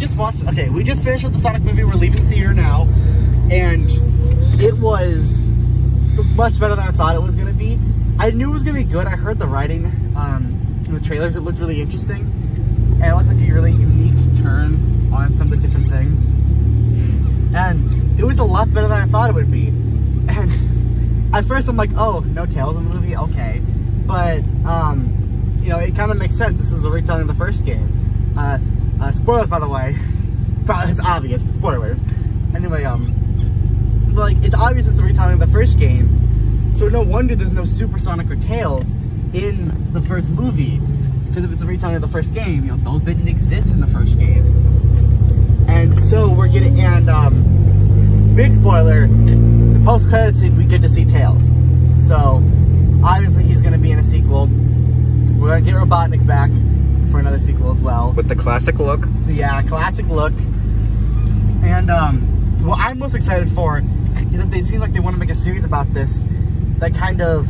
just watched, okay, we just finished with the Sonic movie. We're leaving the theater now. And it was much better than I thought it was going to be. I knew it was going to be good. I heard the writing in the trailers. It looked really interesting. And it looked like a really unique turn on some of the different things. And it was a lot better than I thought it would be. And at first I'm like, oh, no Tails in the movie? Okay. But, you know, it kind of makes sense. This is a retelling of the first game. Spoilers, by the way. It's obvious, but spoilers. Anyway, like, it's obvious it's a retelling of the first game. So no wonder there's no Super Sonic or Tails in the first movie. Because if it's a retelling of the first game, you know, those didn't exist in the first game. And so we're getting, and big spoiler, the post-credits scene, we get to see Tails. So obviously he's going to be in a sequel. We're going to get Robotnik back for another sequel as well. With the classic look? Yeah, classic look. And what I'm most excited for is that they seem like they want to make a series about this that kind of,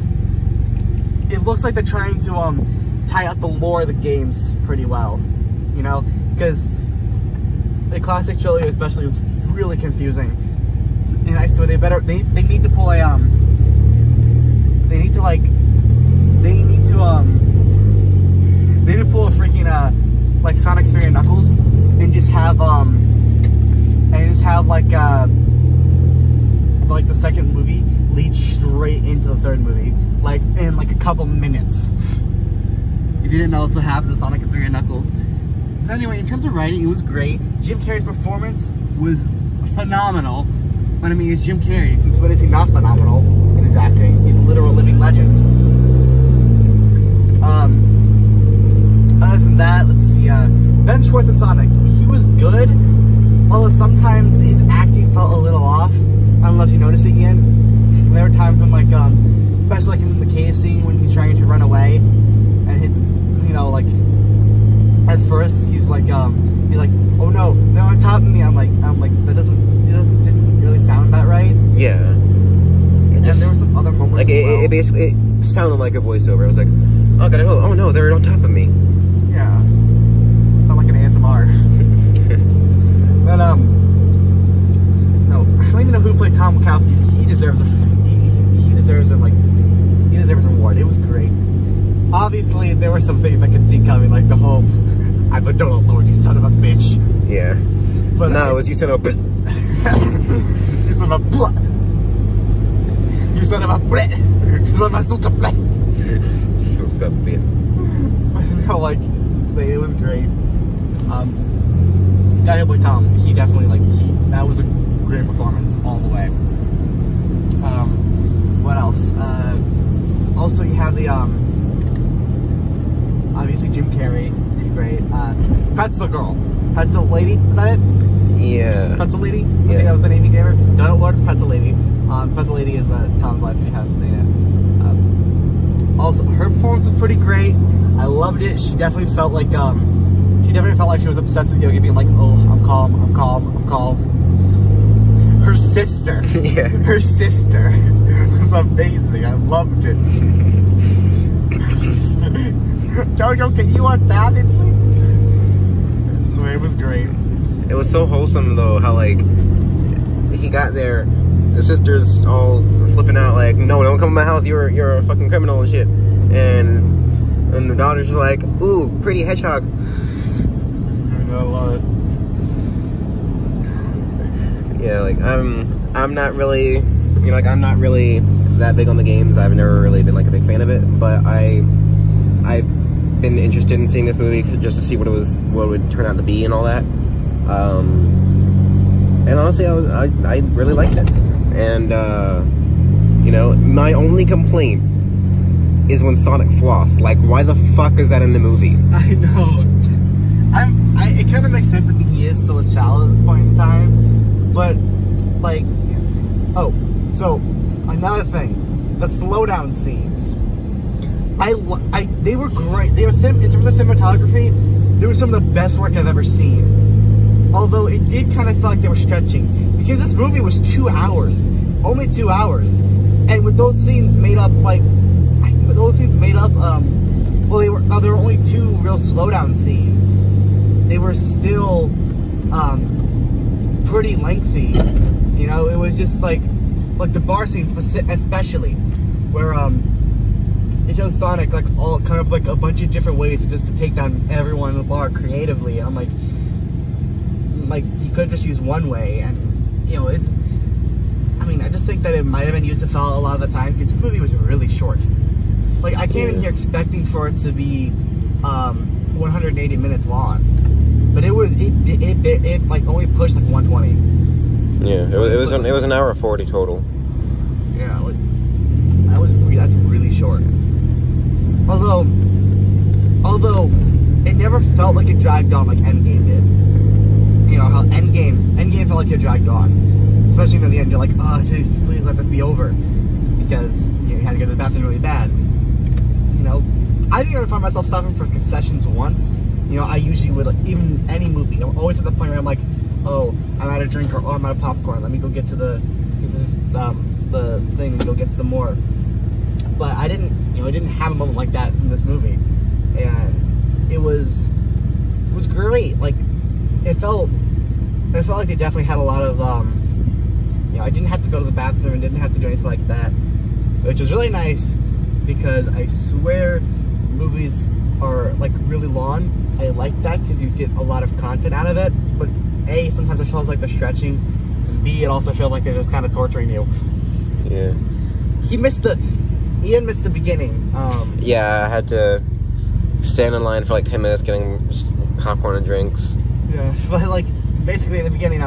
it looks like they're trying to tie up the lore of the games pretty well, you know, because the classic trilogy especially was really confusing, and I swear they need to pull a they need to pull a freaking like Sonic 3 and Knuckles and just have like the second movie lead straight into the third movie, like in like a couple minutes. If you didn't know, that's what happens with Sonic 3 and Knuckles. But anyway, in terms of writing, it was great. Jim Carrey's performance was phenomenal. But I mean, it's Jim Carrey, since when is he not phenomenal in his acting? He's a literal living legend. Other than that, let's see, Ben Schwartz and Sonic, he was good, although sometimes his acting felt a little off. I don't know if you noticed it, Ian. There were times when, like, especially like in the cave scene when he's trying to run away, and his, you know, like, at first he's like, oh no, they're on top of me. I'm like, that didn't really sound that right. Yeah. And there were some other moments. Like it basically sounded like a voiceover. I was like, oh, gotta go. Oh no, they're on top of me. Yeah. Felt like an ASMR. But no, I don't even know who played Tom Wachowski. He deserves an award. It was great. Obviously, there were some things I could see coming, like the whole, I've adored Lord, you son of a bitch. Yeah. But no, it was you son of a bitch. You son of a blah. You son of a bleh. You son of a suka bleh. Suka bleh. No, like, it was great. Guy boy Tom, he definitely, like, that was a great performance all the way. What else? Also, you have the, obviously Jim Carrey did great. Pretzel Girl. Pretzel Lady, is that it? Yeah. Pretzel Lady? I think that was the name he gave her. Donut Lord and Pretzel Lady. Pretzel Lady is Tom's wife if you haven't seen it. Also, her performance was pretty great. I loved it. She definitely felt like she was obsessed with Yogi, being like, oh, I'm calm, I'm calm, I'm calm. Her sister. Yeah. Her sister was amazing. I loved it. Her sister. Jojo, can you untap it, please? So it was great. It was so wholesome, though, how, like, he got there, the sister's all flipping out, like, no, don't come in my house, you're a fucking criminal and shit. And the daughter's just like, ooh, pretty hedgehog. I love it. Yeah, like, I'm not really, you know, like, I'm not really that big on the games. I've never really been, like, a big fan of it, but I've been interested in seeing this movie just to see what it would turn out to be and all that. And honestly, I really liked it. And, you know, my only complaint is when Sonic flossed. Like, why the fuck is that in the movie? I know. It kind of makes sense that he is still a child at this point in time, but, like, oh, so, another thing, the slowdown scenes. They were great. They were, in terms of cinematography, they were some of the best work I've ever seen. Although it did kind of feel like they were stretching, because this movie was 2 hours, only 2 hours, and with those scenes made up, like, well, there were only 2 real slowdown scenes. They were still pretty lengthy. You know, it was just like the bar scenes especially, where it shows Sonic like all kind of like a bunch of different ways to take down everyone in the bar creatively. And I'm like you could just use one way, and you know, I mean, I just think that it might have been used to fill a lot of the time, because this movie was really short. Like, I came in here expecting for it to be 180 minutes long, but it like only pushed like 120. Yeah, it was an hour 40 total. Yeah, like, that's really short. Although it never felt like it dragged on like Endgame did. You know how Endgame felt like it dragged on, especially near the end. You're like, oh, please let this be over, because you had to go to the bathroom really bad. You know, I didn't ever find myself stopping for concessions once. You know, I usually would, like, even any movie, I'm always at the point where I'm like, oh, I'm out of drink, or oh, I'm out of popcorn. Let me go get to the thing and go get some more. But I didn't have a moment like that in this movie, and it was great. Like, it felt like they definitely had a lot of you know, I didn't have to go to the bathroom and didn't have to do anything like that, which was really nice, because I swear movies are like really long. I like that because you get a lot of content out of it, but A, sometimes it feels like they're stretching, B, it also feels like they're just kind of torturing you. Yeah. Ian missed the beginning. Yeah, I had to stand in line for like 10 minutes getting popcorn and drinks. Yeah, but like, basically in the beginning,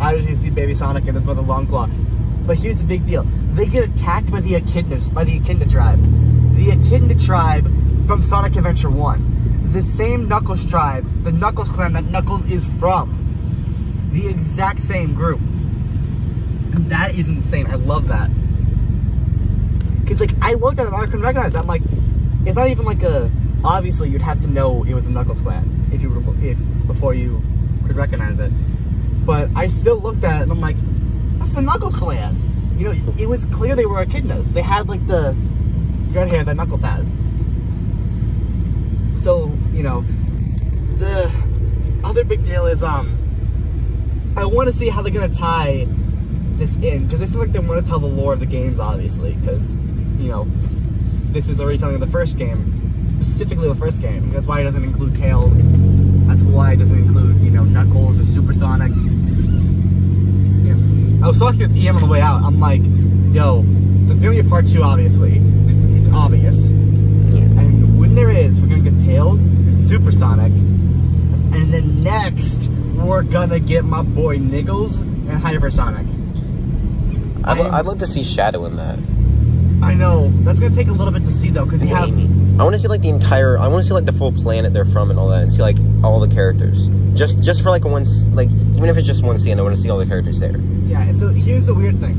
I usually see Baby Sonic and his mother Longclaw. But here's the big deal. They get attacked by the Echidna tribe. The Echidna tribe from Sonic Adventure 1. The same Knuckles tribe, the Knuckles clan that Knuckles is from. The exact same group. And that is insane. I love that. Because, like, I looked at it and I couldn't recognize it. I'm like, it's not even like obviously you'd have to know it was a Knuckles clan before you could recognize it. But I still looked at it and I'm like, that's the Knuckles clan. You know, it was clear they were Echidnas. They had like the red hair that Knuckles has. So, you know, the other big deal is I want to see how they're gonna tie this in, because it seems like they want to tell the lore of the games, obviously, because, you know, this is a retelling of the first game, specifically the first game. That's why it doesn't include Tails. That's why it doesn't include, you know, Knuckles or Super Sonic. Yeah. I was talking with Ian on the way out. I'm like, yo, there's gonna be a part 2, obviously. It's obvious. And when there is, we're gonna get Tails and Super Sonic. And then next, we're gonna get my boy Niggles and Hypersonic. I'd love to see Shadow in that. I know. That's gonna take a little bit to see, though, because you have... I want to see like I want to see like the full planet they're from and all that, and see like all the characters. Just for like even if it's just one scene, I want to see all the characters there. Yeah, and so here's the weird thing.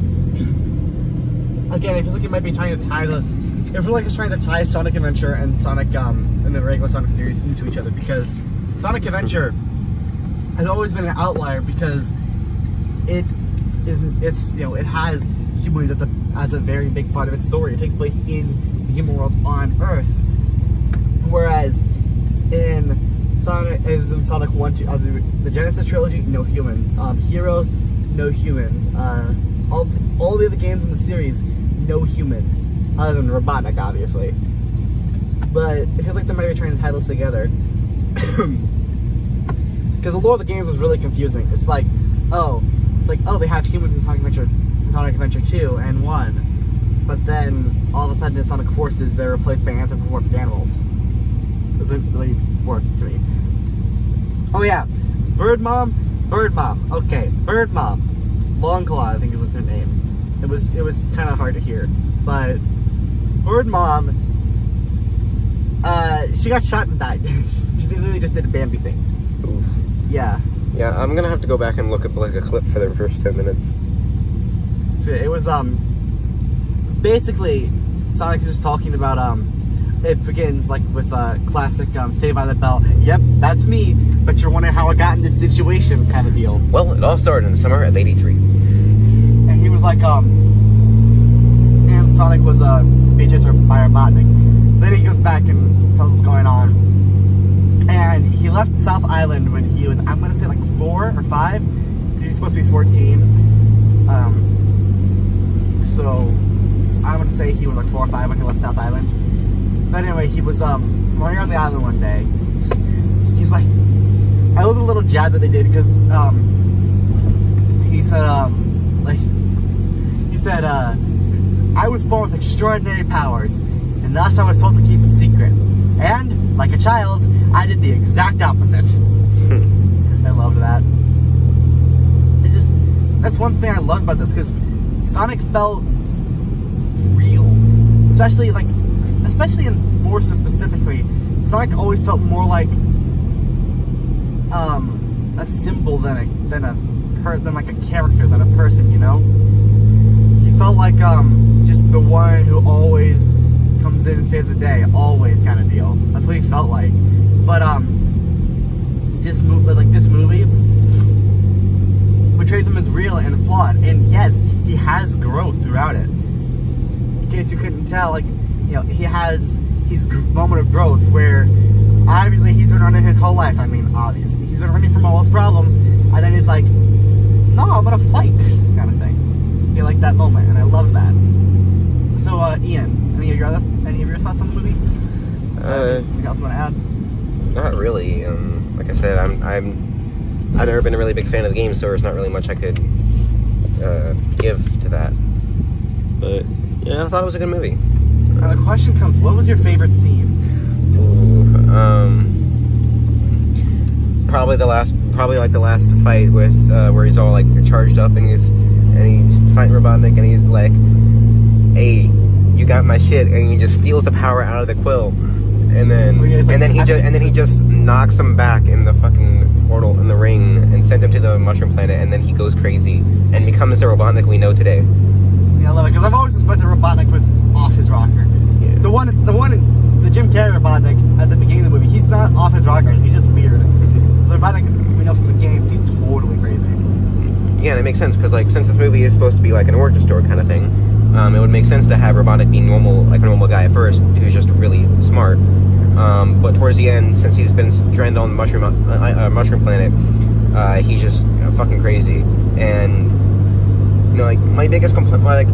Again, it feels like it might be trying to tie it feels like it's trying to tie Sonic Adventure and Sonic and the regular Sonic series into each other, because Sonic Adventure has always been an outlier, because it has humans as a very big part of its story. It takes place in the human world on Earth, whereas in Sonic 1, 2, the Genesis trilogy, no humans. Heroes, no humans. All the other games in the series, no humans, other than Robotnik, obviously. But it feels like they might be trying to tie those together, because the lore of the games was really confusing. It's like, oh, they have humans in Sonic Adventure 2 and 1, but then all of a sudden in Sonic Forces they're replaced by anthropomorphic animals. Doesn't really work to me. Oh yeah, Bird Mom. Okay, Bird Mom. Longclaw, I think it was her name. It was kind of hard to hear, but Bird Mom. She got shot and died. She literally just did a Bambi thing. Oof. Yeah. Yeah, I'm gonna have to go back and look at like a clip for the first 10 minutes. So it was basically Sonic is just talking about it begins like with classic Saved by the Bell. Yep, that's me, but you're wondering how I got in this situation kind of deal. Well, it all started in the summer of '83. And he was like and Sonic was beat chased by Robotnik. Then he goes back and tells what's going on. And he left South Island when he was, I'm gonna say like 4 or 5. He was supposed to be 14. So I'm gonna say he was like 4 or 5 when he left South Island. But anyway, he was running on the island one day. He's like, I love the little jab that they did because he said I was born with extraordinary powers, and thus I was told to keep it secret. And like a child, I did the exact opposite. I loved that. That's one thing I loved about this, because Sonic felt real, especially in Forces specifically. Sonic always felt more like a symbol than a character, than a person, you know? He felt like just the one who always comes in and saves the day, always kind of deal. That's what he felt like. But this movie portrays him as real and flawed, and yes, he has growth throughout it. In case you couldn't tell, like, you know, he has his moment of growth where obviously he's been running his whole life. I mean, obviously he's been running from all those problems, and then he's like, no, I'm gonna fight, kind of thing. He liked that moment, and I love that. So, Ian, any of your thoughts on the movie? Anything else you want to add? Not really. Like I said, I've never been a really big fan of the game, so there's not really much I could give to that. But yeah, I thought it was a good movie. The question comes: what was your favorite scene? Ooh, probably like the last fight with where he's all like charged up and he's fighting Robotnik and he's like, "Hey, you got my shit," and he just steals the power out of the quill, and then he just knocks him back in the fucking portal in the ring and sends him to the mushroom planet, and then he goes crazy and becomes the Robotnik we know today. Yeah, I love it, because I've always suspected Robotnik was off his rocker. Yeah. The Jim Carrey Robotnik at the beginning of the movie, he's not off his rocker, he's just weird. The Robotnik we know from the games, he's totally crazy. Yeah, and it makes sense, because like, since this movie is supposed to be like an origin story kind of thing, it would make sense to have Robotnik be normal, like a normal guy at first, who's just really smart. But towards the end, since he's been stranded on the mushroom planet, he's just fucking crazy. And you know, like my biggest complaint I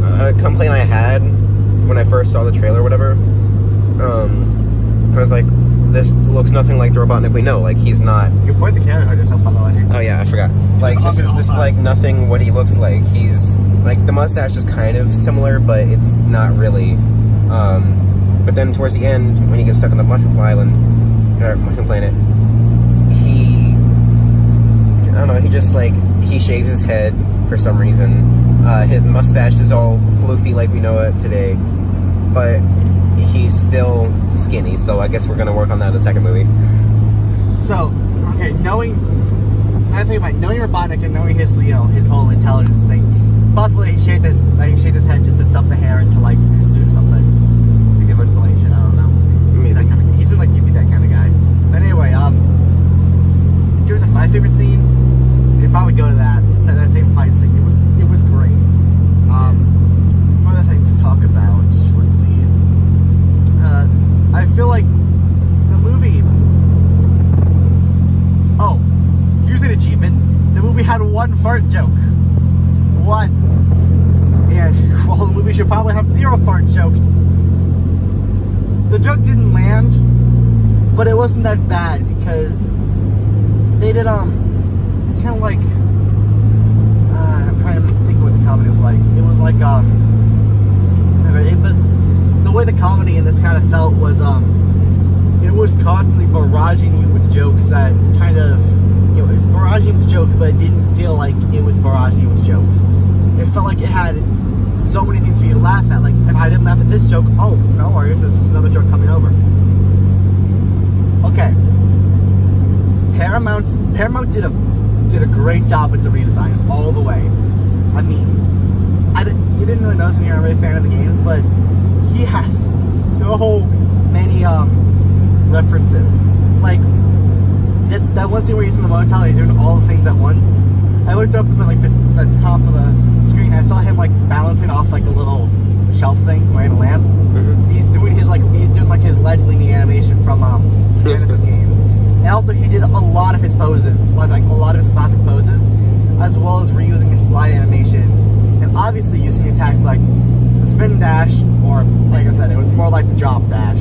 had when I first saw the trailer or whatever, I was like, this looks nothing like the Robotnik we know. Like, he's not. You point the camera at yourself on the way. Oh yeah, I forgot. Like, this is like nothing what he looks like. He's like, the mustache is kind of similar, but it's not really. But then towards the end, when he gets stuck on the mushroom planet, I don't know, he shaves his head for some reason. His mustache is all floofy like we know it today, but he's still skinny, so I guess we're gonna work on that in the second movie. So, okay, knowing Robotnik and knowing his, you know, his whole intelligence thing, it's possible that he shaved his head just to stuff the hair into like his suit or something to give it insulation. I don't know. He's that kind of, he's in like TV, that kind of guy. But anyway, in terms of my favorite scene, you'd probably go to that same fight scene. It was great. Some other things to talk about. Let's see. I feel like the movie. Oh, here's an achievement. The movie had one fart joke. One. And well, the movie should probably have 0 fart jokes. The joke didn't land, but it wasn't that bad because they did it's kind of like I'm trying to think of what the comedy was like. It was like but the way the comedy in this kind of felt was it was constantly barraging you with jokes that kind of, you know, it's barraging with jokes, but it didn't feel like it was barraging you with jokes. It felt like it had so many things for you to laugh at. Like, if I didn't laugh at this joke, oh, no worries, there's just another joke coming over. Okay. Paramount did a great job with the redesign all the way. I mean, you didn't really notice when you're not really a fan of the games, but he has so many references. Like that one scene where he's in the motel, he's doing all the things at once. I looked up at like the top of the screen. I saw him like balancing off like a little shelf thing wearing a lamp. Mm-hmm. He's doing his ledge leaning animation from Genesis games. And also, he did a lot of his poses, like a lot of his classic poses, as well as reusing his slide animation, and obviously using attacks like the spin dash, or like I said, it was more like the drop dash,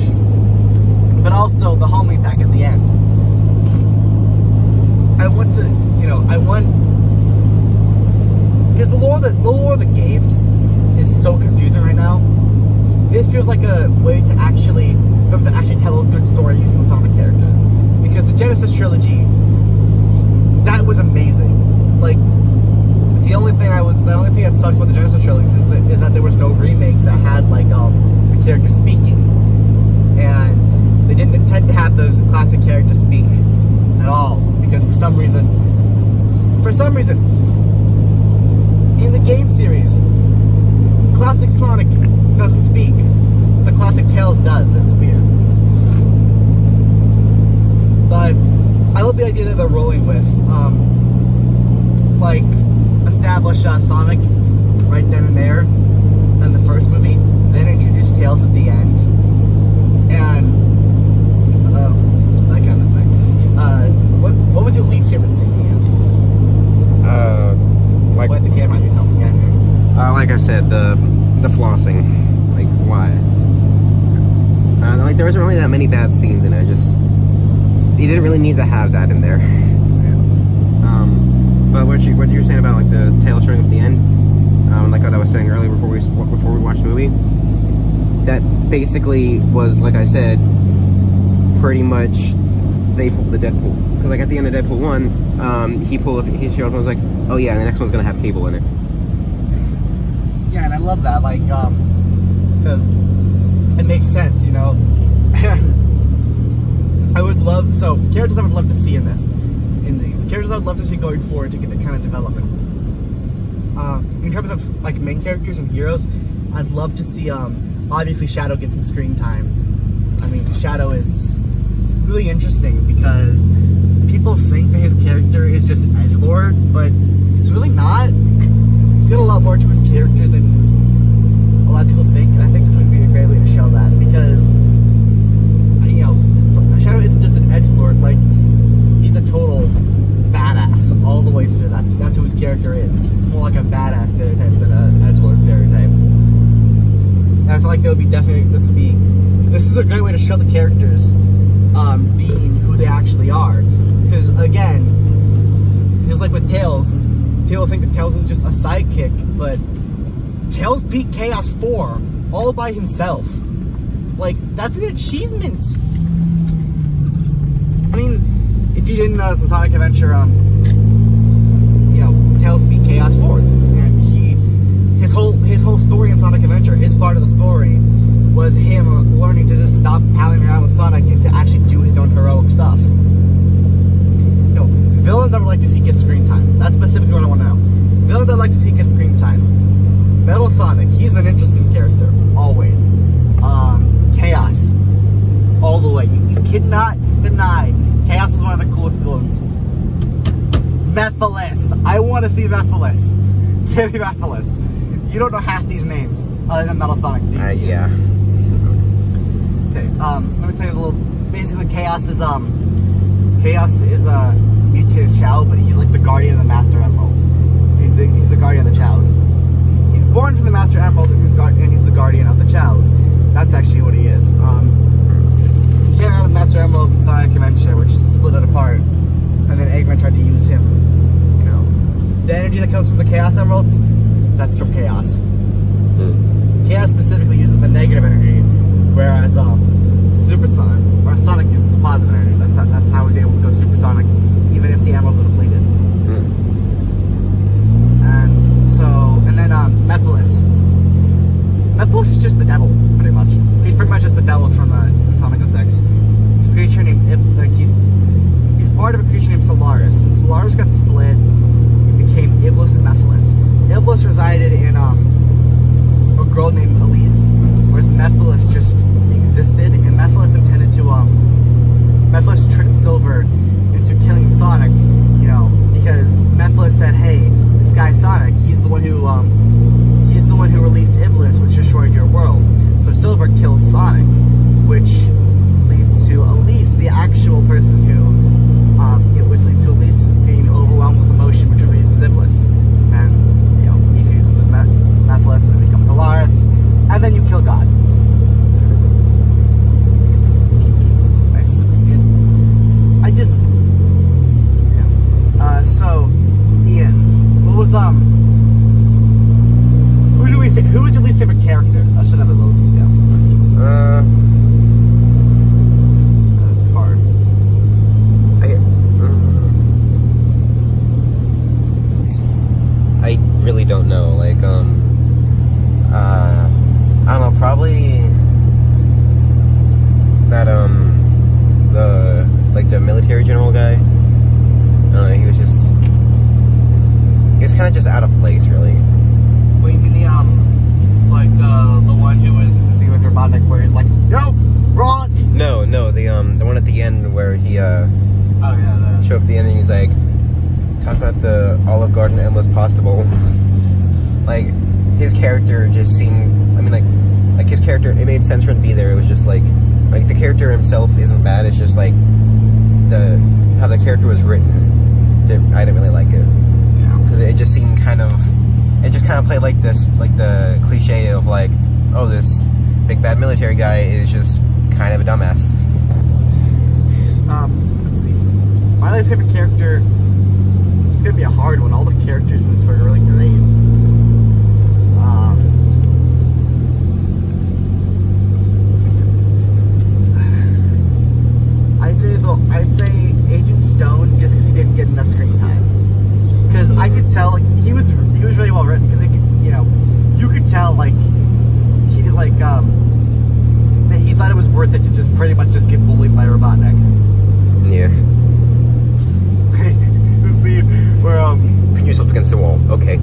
but also the homing attack at the end. Because the lore of the games is so confusing right now. This feels like a way to actually tell a good story using the Sonic characters. Because the Genesis trilogy, that was amazing. Like, the only thing that sucks about the Genesis trilogy is that there was no remake that had like the character speaking, and they didn't intend to have those classic characters speak at all, because for some reason, in the game series, classic Sonic doesn't speak. The classic Tails does. It's weird. But I love the idea that they're rolling with. Like, establish Sonic right then and there in the first movie, then introduce Tails at the end, and that kind of thing. What was your least favorite scene, Ian? Like, point the camera on yourself again. Like I said, the flossing. Like, why? Like, there wasn't really that many bad scenes in it. You didn't really need to have that in there. But what you were saying about like the tail showing at the end, like what I was saying earlier before we watched the movie, that basically was, like I said, pretty much they pulled the Deadpool, because like at the end of Deadpool 1, he showed up and was like, oh yeah, the next one's gonna have Cable in it. Yeah, and I love that, like, because it makes sense, you know. Characters I would love to see in these characters I would love to see going forward to get that kind of development. In terms of like main characters and heroes, I'd love to see obviously Shadow get some screen time. I mean, Shadow is really interesting because people think that his character is just edgelord, but it's really not. He's got a lot more to his character than a lot of people think, and I think this would be a great way to show that, because you know, Shadow isn't just an edgelord, like, he's a total badass all the way through. That's who his character is. It's more like a badass stereotype than an edgelord stereotype. And I feel like this is a great way to show the characters being who they actually are. Because again, just like with Tails, people think that Tails is just a sidekick, but Tails beat Chaos 4 all by himself. Like, that's an achievement. I mean, if you didn't notice in Sonic Adventure, you know, Tails beat Chaos 4, and his whole story in Sonic Adventure, his part of the story, was him learning to just stop palling around with Sonic and to actually do his own heroic stuff. You know, villains I would like to see get screen time. That's specifically what I want to know. Villains I'd like to see get screen time. Metal Sonic, he's an interesting character, always. Chaos, all the way. You cannot deny Chaos is one of the coolest villains. Mephiles. I want to see Mephiles. Give me Mephiles. You don't know half these names other than Metal Sonic, do you? Yeah. Okay, let me tell you a little. Basically, Chaos is a mutated Chao, but he's like the guardian of the Master Emerald. He's the guardian of the Chaos. He's born from the Master Emerald, and he's the guardian of the Chaos. That's actually what he is. He came out of the Master Emerald in Sonic Adventure, which split it apart, and then Eggman tried to use him. You know, the energy that comes from the Chaos Emeralds, that's from Chaos. Chaos specifically uses the negative energy, whereas Sonic uses the positive energy. That's how he's able to go supersonic, even if the emeralds are depleted. And then Mephiles. Mephiles is just the devil, pretty much. He's pretty much just the devil from Sonic 06. He's a creature named he's part of a creature named Solaris. When Solaris got split, it became Iblis and Mephiles. Iblis resided in a girl named Elise, whereas Mephiles just existed, and Mephiles tricked Silver into killing Sonic don't know. Like, I don't know, probably that, the military general guy. He was kind of just out of place, really. Well, you mean the one who was singing with Robotnik, where he's like, no, wrong. No, the one at the end where he, showed up at the end and he's like, talk about the Olive Garden endless possible. Like, his character just seemed, I mean, like his character, it made sense for him to be there. It was just like the character himself isn't bad, it's just like, how the character was written, I didn't really like it. Yeah. Because it just seemed kind of played like this, like the cliche of like, oh, this big bad military guy is just kind of a dumbass. Let's see. My least favorite character, it's gonna be a hard one. All the characters in this were really great. I'd say Agent Stone, just because he didn't get enough screen time. Because I could tell, like, he was really well written. Because you could tell, like, he did, like, that he thought it was worth it to just pretty much just get bullied by Robotnik. Yeah. Let's see where pin yourself against the wall. Okay.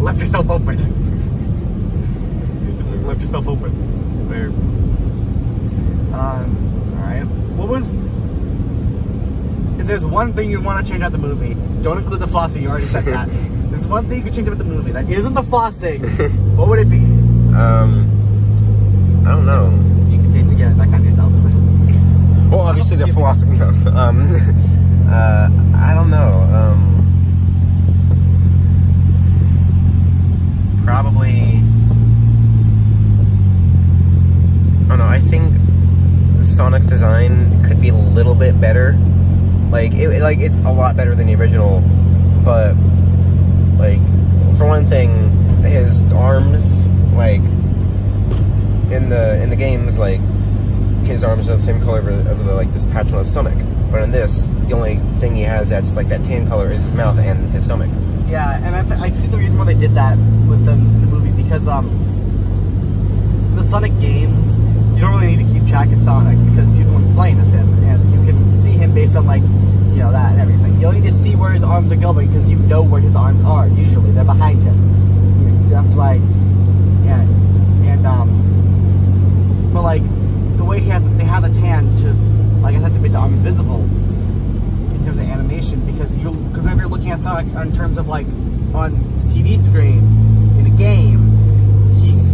Left yourself open. Left yourself open. There. Alright. What was... If there's one thing you want to change out the movie, don't include the flossing, you already said that. There's one thing you could change about the movie that isn't the flossing, what would it be? I don't know. You can change again, back on yourself. Well, obviously the flossing, no. I don't know. Probably... I don't know, I think Sonic's design could be a little bit better. Like, it's a lot better than the original, but, like, for one thing, his arms, like, in the games, like, his arms are the same color as this patch on his stomach. But in this, the only thing he has that's, like, that tan color is his mouth and his stomach. Yeah, and I see the reason why they did that with the movie, because, the Sonic games, you don't really need to keep track of Sonic because you're the one playing as him, and you can see him based on, like, that and everything. You only need to see where his arms are going because you know where his arms are. Usually, they're behind him. That's why, but like the way they have the tan to, like I said, to make the arms visible in terms of animation, because whenever you're looking at Sonic in terms of like on the TV screen in a game, he's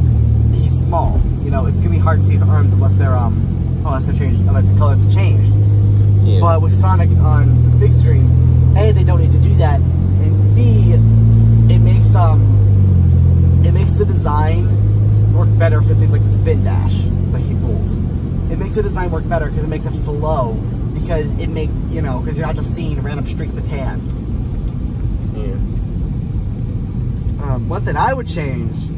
small. It's gonna be hard to see his arms unless they're unless the colors have changed. Yeah. But with Sonic on the big screen, A, they don't need to do that, and B, it makes the design work better for things like the spin dash that he pulled. It makes the design work better because it makes it flow, because because you're not just seeing random streaks of tan. Yeah. One thing I would change.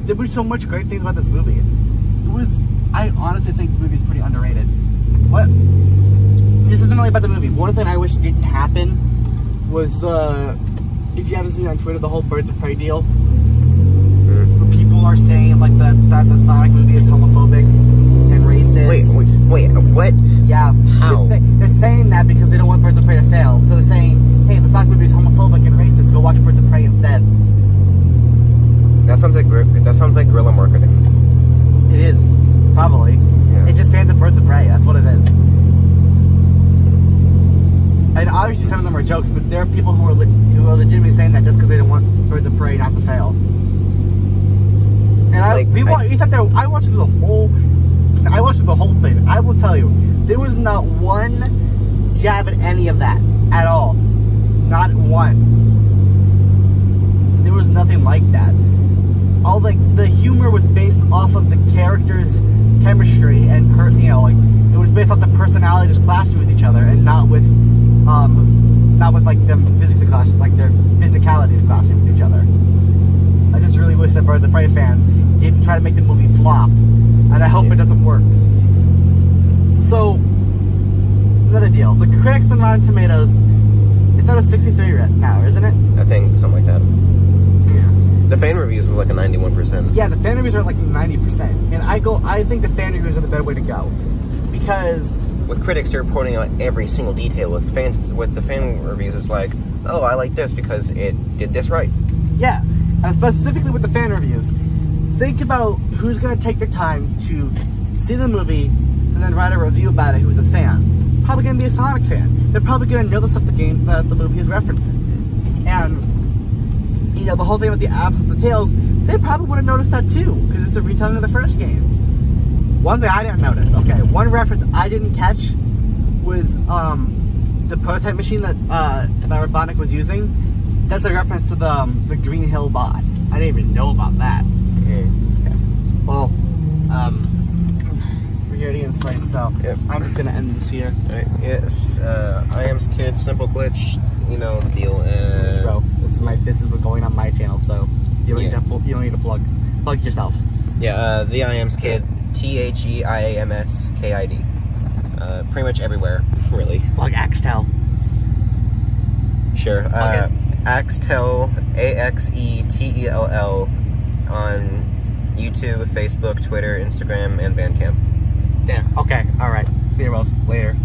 There was so much great things about this movie. I honestly think this movie is pretty underrated. This isn't really about the movie. One thing I wish didn't happen was if you haven't seen it on Twitter, the whole Birds of Prey deal. Where people are saying like that the Sonic movie is homophobic and racist. Wait, what? Yeah. How? They're saying that because they don't want Birds of Prey to fail. So they're saying, hey, the Sonic movie is homophobic and racist, go watch Birds of Prey instead. That sounds like guerrilla marketing. It is, probably. Yeah. It's just fans of Birds of Prey. That's what it is. And obviously, some of them are jokes, but there are people who are legitimately saying that just because they don't want Birds of Prey not to fail. And I watched the whole thing. I will tell you, there was not one jab at any of that at all. Not one. There was nothing like that. All the humor was based off of the characters' chemistry and it was based off the personalities clashing with each other, and not with like them physically clashing, like their physicalities clashing with each other. I just really wish that Birds of Prey fans didn't try to make the movie flop, and I hope it doesn't work. So, another deal. The critics and Rotten Tomatoes, it's at a 63 right now, isn't it? I think something like that. Yeah. The fan reviews were like a 91%. Yeah, the fan reviews are like 90%. And I think the fan reviews are the better way to go. Because with critics, they're pointing out every single detail. With the fan reviews, it's like, oh, I like this because it did this right. yeah, and specifically with the fan reviews, think about who's going to take their time to see the movie and then write a review about it who's a fan. Probably going to be a Sonic fan. They're probably going to know the stuff that the movie is referencing. And, you know, the whole thing with the absence of tails, they probably would have noticed that too, because it's a retelling of the first game. One thing I didn't notice, okay, one reference I didn't catch was the prototype machine that Robotnik was using. That's a reference to the Green Hill boss. I didn't even know about that. Mm. Okay. Well, we're here at Ian's place, so yep. I'm just gonna end this here. Right, yes, I am's kid, simple glitch, you know the deal. Bro, this is going on my channel, so you don't need to plug yourself. Yeah, the I am's kid, THEIAMSKID. Pretty much everywhere, really. Plug Axtel. Sure. Axtel, AXETELL on YouTube, Facebook, Twitter, Instagram, and Bandcamp. Yeah. Okay. All right. See you, Rose. Later.